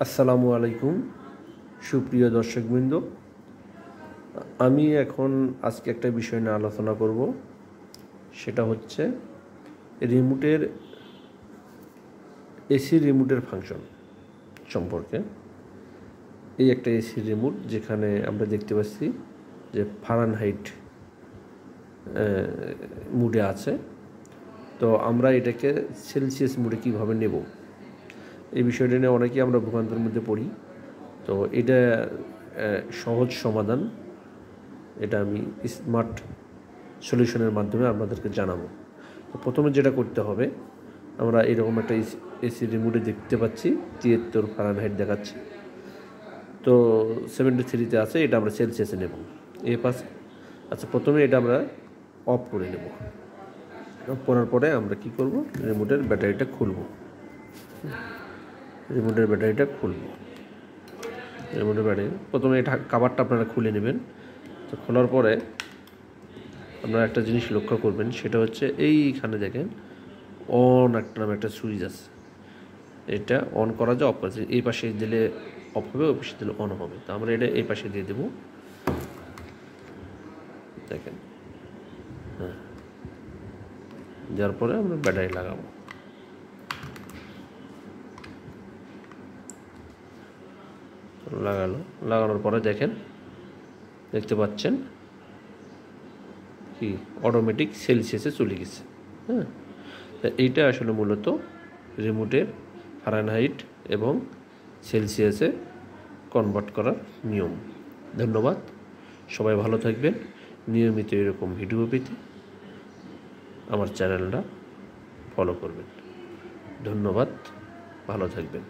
আসসালামু আলাইকুম সুপ্রিয় দর্শকবৃন্দ। আমি এখন আজকে একটা বিষয় নিয়ে আলোচনা করব, সেটা হচ্ছে রিমোটের এসি রিমোটের ফাংশন সম্পর্কে। এই একটা এসি রিমোট যেখানে আমরা দেখতে পাচ্ছি যে ফারেনহাইট মুডে আছে। তো আমরা এটাকে সেলসিয়াস মুডে কীভাবে নেব, এই বিষয়টা নিয়ে অনেকেই আমরা ভোগান্তির মধ্যে পড়ি। তো এটা সহজ সমাধান, এটা আমি স্মার্ট সলিউশনের মাধ্যমে আপনাদেরকে জানাবো। তো প্রথমে যেটা করতে হবে, আমরা এরকম একটা এসি রিমোটে দেখতে পাচ্ছি 73 ফারেনহাইট দেখাচ্ছে, তো 73-তে আছে, এটা আমরা সেলসিয়াসে নেব এই পাশে। আচ্ছা, প্রথমে এটা আমরা অফ করে নেব। অফ করার পরে আমরা কি করব, রিমোটের ব্যাটারিটা খুলব। রিমোটের ব্যাটারি প্রথমে এটা কাভারটা আপনারা খুলে নেবেন। তো খোলার পরে আপনারা একটা জিনিস লক্ষ্য করবেন, সেটা হচ্ছে এইখানে দেখেন অন একটা নামে একটা সুইচ আছে। এটা অন করা যায়, অফ করা যায়। এই পাশে দিলে অফ হবে, ওই পাশে দিলে অন হবে। তো আমরা এটা এই পাশে দিয়ে দেবো, দেখেন। হ্যাঁ, যার পরে আমরা ব্যাটারি লাগাবো। লাগানোর পরে দেখতে পাচ্ছেন কি অটোমেটিক সেলসিয়াসে চলে গেছে। হ্যাঁ, তা এইটা আসলে মূলত রিমোটের ফারেনহাইট এবং সেলসিয়াসে কনভার্ট করার নিয়ম। ধন্যবাদ, সবাই ভালো থাকবেন। নিয়মিত এরকম ভিডিও পেতে আমার চ্যানেলটা ফলো করবেন। ধন্যবাদ, ভালো থাকবেন।